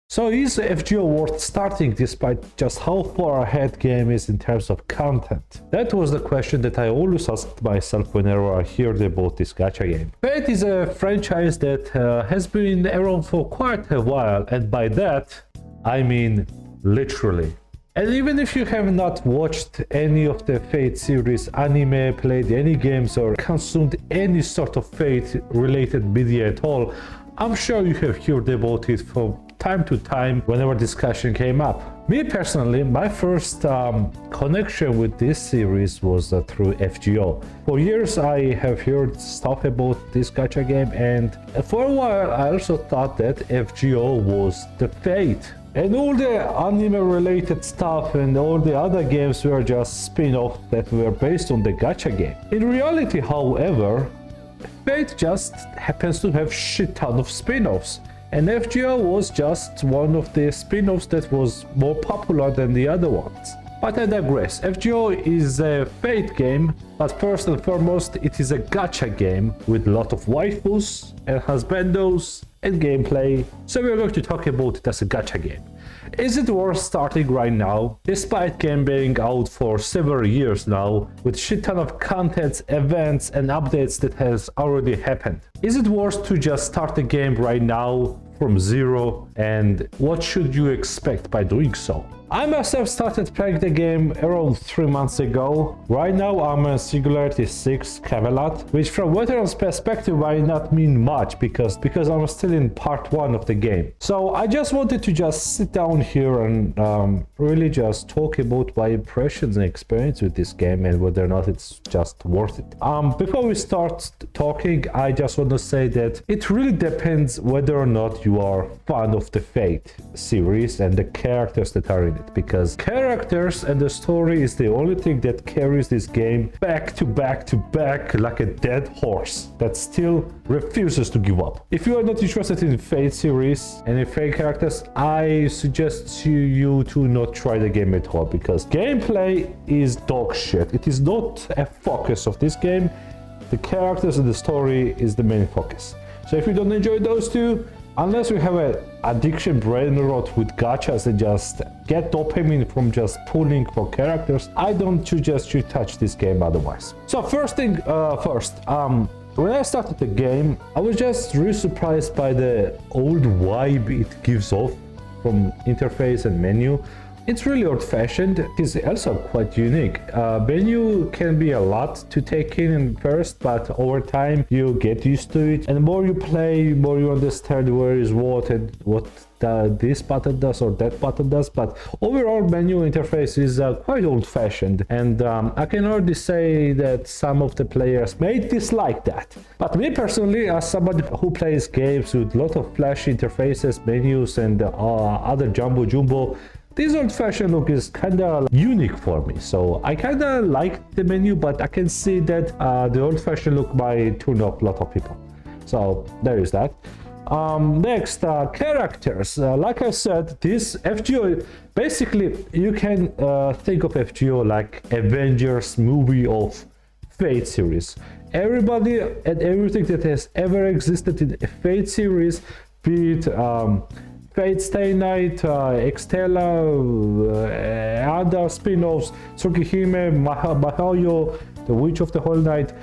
So is FGO worth starting despite just how far ahead game is in terms of content? That was the question that I always asked myself whenever I heard about this gacha game. Fate is a franchise that has been around for quite a while, and by that I mean literally. And even if you have not watched any of the Fate series anime, played any games, or consumed any sort of Fate related media at all, I'm sure you have heard about it from time to time whenever discussion came up. Me personally, my first connection with this series was through FGO. For years I have heard stuff about this gacha game, and for a while I also thought that FGO was the Fate. And all the anime related stuff and all the other games were just spin-offs that were based on the gacha game. In reality, however, Fate just happens to have shit ton of spin-offs. And FGO was just one of the spin-offs that was more popular than the other ones. But I digress. FGO is a Fate game, but first and foremost it is a gacha game with a lot of waifus and husbandos and gameplay. So we're going to talk about it as a gacha game. Is it worth starting right now, despite game being out for several years now, with shit ton of contents, events and updates that has already happened? Is it worth to just start the game right now from zero, and what should you expect by doing so? I myself started playing the game around 3 months ago. Right now I'm on Singularity 6 Camelot, which from veteran's perspective might not mean much because I'm still in part 1 of the game. So I just wanted to just sit down here and really just talk about my impressions and experience with this game and whether or not it's just worth it. Before we start talking, I just want to say that it really depends whether or not you are fan of the Fate series and the characters that are in it, because characters and the story is the only thing that carries this game back to back to back like a dead horse that still refuses to give up. If you are not interested in Fate series and in Fate characters, I suggest to you to not try the game at all, because gameplay is dog shit. It is not a focus of this game. The characters and the story is the main focus. So if you don't enjoy those two, unless you have an addiction brain rot with gachas and just get dopamine from just pulling for characters, I don't suggest you touch this game otherwise. So first thing first, when I started the game, I was just really surprised by the old vibe it gives off from interface and menu. It's really old-fashioned. It is also quite unique. Menu can be a lot to take in first, but over time you get used to it. And the more you play, the more you understand where is what and what this button does or that button does. But overall menu interface is quite old-fashioned. And I can already say that some of the players may dislike that. But me personally, as somebody who plays games with a lot of flashy interfaces, menus and other jumbo, this old-fashioned look is kinda unique for me, so I kinda like the menu, but I can see that the old-fashioned look might turn off a lot of people. So there is that. Next, characters. Like I said, this FGO, basically you can think of FGO like Avengers movie of Fate series. Everybody and everything that has ever existed in a Fate series, be it Fate Stay Night, Extella, other spin-offs, Tsukihime, Mahayo, The Witch of the Whole Night,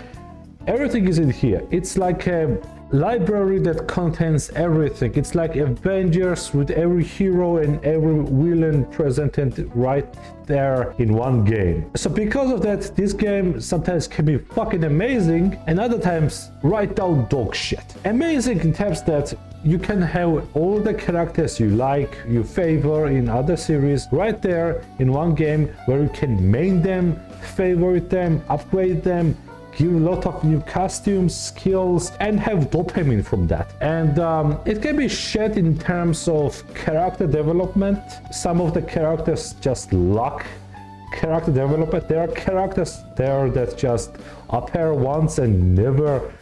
everything is in here. It's like a library that contains everything. It's like Avengers with every hero and every villain presented right there in one game. So because of that, this game sometimes can be fucking amazing and other times right down dog shit. Amazing in terms that you can have all the characters you like, you favor in other series right there in one game where you can main them, favorite them, upgrade them, give a lot of new costumes, skills, and have dopamine from that. And it can be shit in terms of character development. Some of the characters just lack character development. There are characters there that just appear once and never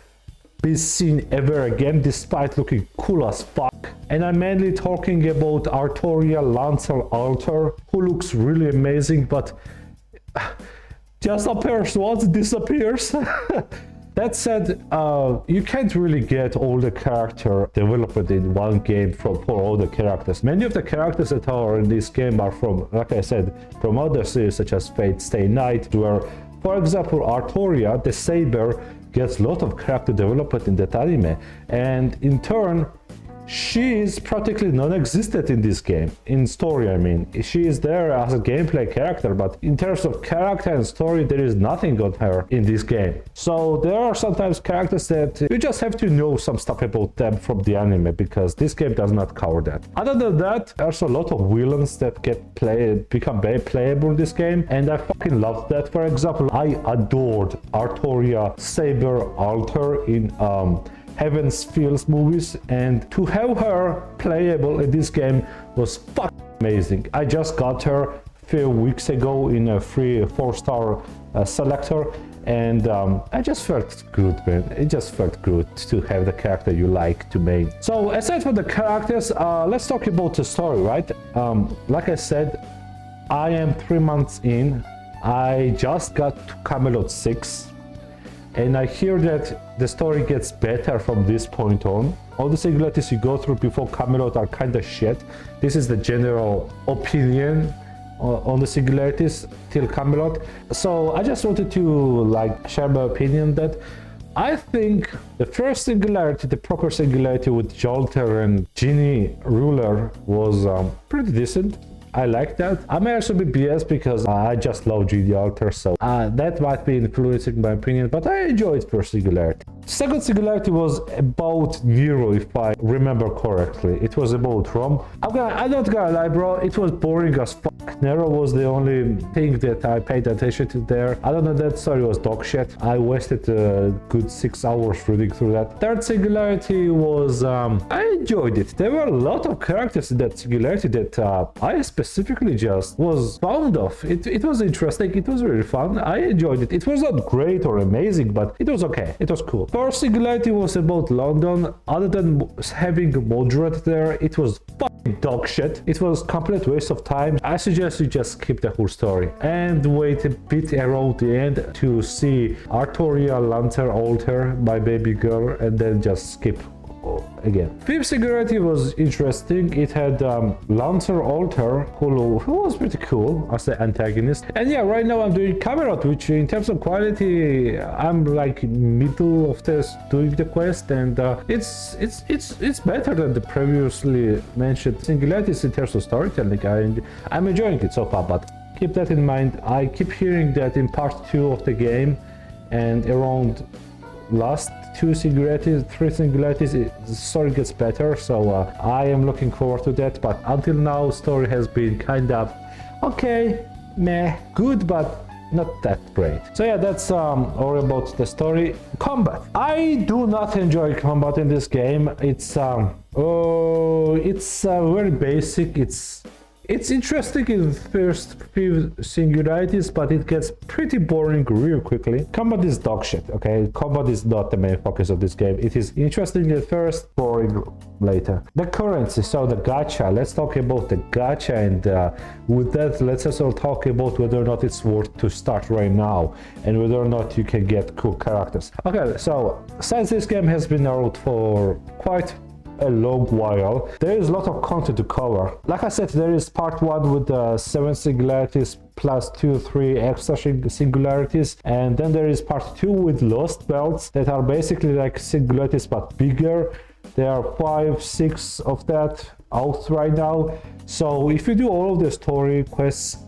be seen ever again, despite looking cool as fuck. And I'm mainly talking about Artoria Lancer Alter, who looks really amazing, but just appears once, disappears. That said, you can't really get all the character development in one game for all the characters. Many of the characters that are in this game are from, like I said, from other series such as Fate Stay Night, where, for example, Artoria, the Saber, gets a lot of character development in that anime, and in turn, she is practically non-existent in this game. In story, I mean. She is there as a gameplay character, but in terms of character and story, there is nothing on her in this game. So there are sometimes characters that you just have to know some stuff about them from the anime, because this game does not cover that. Other than that, there's a lot of villains that become very playable in this game, and I fucking love that. For example, I adored Artoria Saber Alter in Heaven's Fields movies, and to have her playable in this game was fucking amazing. I just got her a few weeks ago in a free 4-star selector, and I just felt good, man. It just felt good to have the character you like to main. So aside from the characters, let's talk about the story, right? Like I said, I am 3 months in. I just got to Camelot 6. And I hear that the story gets better from this point on. All the singularities you go through before Camelot are kind of shit. This is the general opinion on the singularities till Camelot. So I just wanted to share my opinion that I think the first singularity, the proper singularity with Jolter and Genie Ruler, was pretty decent. I like that. I may also be biased because I just love Genie Alter, so that might be influencing my opinion, but I enjoyed first singularity. Second singularity was about Nero, if I remember correctly. It was about Rome. I'm not gonna lie, bro, it was boring as fuck. Nero was the only thing that I paid attention to there. I don't know, that story was dog shit. I wasted a good 6 hours reading through that. Third singularity was, I enjoyed it. There were a lot of characters in that singularity that I specifically just was fond of. It was interesting, it was really fun. I enjoyed it. It was not great or amazing, but it was okay. It was cool. First singularity was about London. Other than having Moderate there, it was fucking dog shit. It was complete waste of time. I suggest you just skip the whole story and wait a bit around the end to see Artoria Lancer Alter, my baby girl, and then just skip again. Fifth singularity was interesting. It had Lancer Alter, who was pretty cool as the antagonist. And yeah, right now I'm doing Camelot, which in terms of quality, I'm like middle of this doing the quest, and it's better than the previously mentioned singularities in terms of storytelling. I'm enjoying it so far, but keep that in mind. I keep hearing that in part 2 of the game and around last 2 singularities, 3 singularities, the story gets better, so I am looking forward to that. But until now, story has been kind of okay, meh, good, but not that great. So yeah, that's all about the story. Combat. I do not enjoy combat in this game. It's very basic. It's interesting in the first few singularities, but it gets pretty boring real quickly. Combat is dog shit, okay? Combat is not the main focus of this game. It is interesting at first, boring later. The currency, so the gacha. Let's talk about the gacha, and with that, let's also talk about whether or not it's worth to start right now, and whether or not you can get cool characters. Okay, so since this game has been out for quite a long while, there is a lot of content to cover. Like I said, there is part 1 with 7 singularities plus 2-3 extra singularities, and then there is part 2 with lost belts that are basically like singularities but bigger. There are 5-6 of that out right now. So if you do all of the story quests,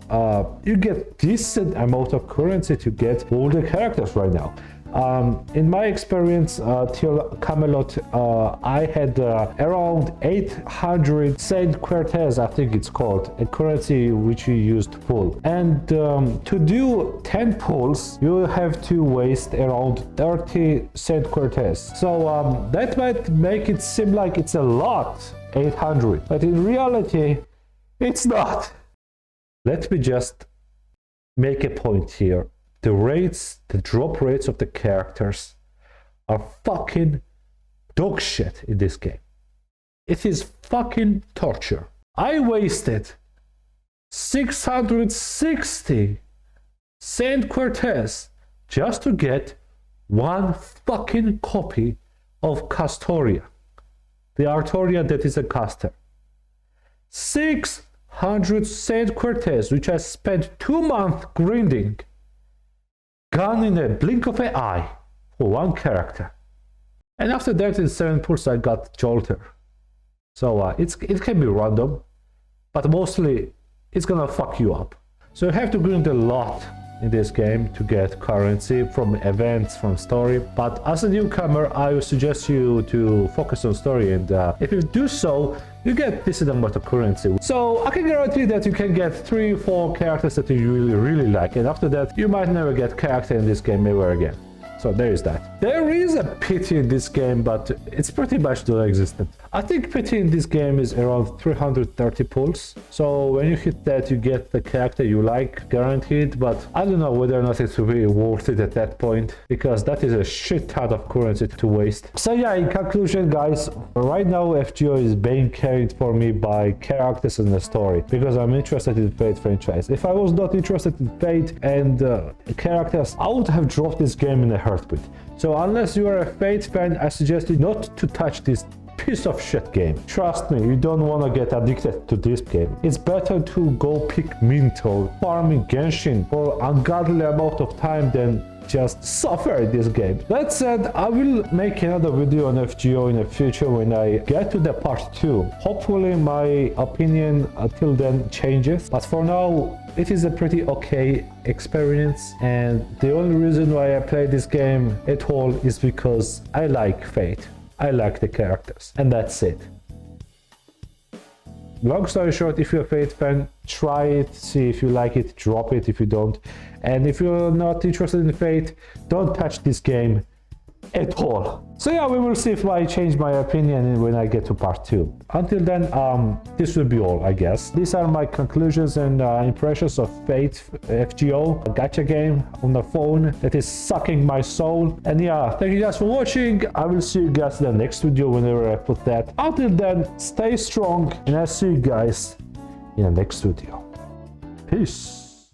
you get decent amount of currency to get all the characters right now. In my experience till Camelot, I had around 800 Saint Quartes, I think it's called, a currency which you used to pull. And to do 10 pulls, you have to waste around 30 Saint Quartes. So that might make it seem like it's a lot, 800, but in reality, it's not. Let me just make a point here. The drop rates of the characters are fucking dog shit in this game. It is fucking torture. I wasted 660 Saint Quartes just to get one fucking copy of Castoria, the Artoria that is a caster. 600 Saint Cortez, which I spent 2 months grinding, gone in a blink of an eye for one character. And after that in 7 pulls I got Jolter. So it can be random, but mostly it's gonna fuck you up. So you have to grind a lot in this game to get currency from events, from story. But as a newcomer, I would suggest you to focus on story, and if you do so, you get decent amount of currency. So I can guarantee that you can get 3 or 4 characters that you really like, and after that you might never get character in this game ever again. So there is that. There is a pity in this game, but it's pretty much non-existent. I think pity in this game is around 330 pulls. So when you hit that, you get the character you like, guaranteed. But I don't know whether or not it will be worth it at that point, because that is a shit ton of currency to waste. So yeah, in conclusion, guys, right now FGO is being carried for me by characters and the story, because I'm interested in Fate franchise. If I was not interested in Fate and characters, I would have dropped this game in a heartbeat. So unless you are a Fate fan, I suggest you not to touch this piece of shit game. Trust me, you don't want to get addicted to this game. It's better to go pick mint or farming Genshin for ungodly amount of time than just suffer in this game. That said, I will make another video on FGO in the future when I get to the part 2. Hopefully my opinion until then changes, but for now it is a pretty okay experience, and the only reason why I play this game at all is because I like Fate. I like the characters, and that's it. Long story short, if you're a Fate fan, try it, see if you like it, drop it if you don't. And if you're not interested in Fate, don't touch this game at all. So yeah, we will see if I change my opinion when I get to part 2. Until then, this will be all, I guess. These are my conclusions and impressions of Fate FGO, a gacha game on the phone that is sucking my soul. And yeah, thank you guys for watching. I will see you guys in the next video whenever I put that. Until then, stay strong, and I'll see you guys in the next video. Peace.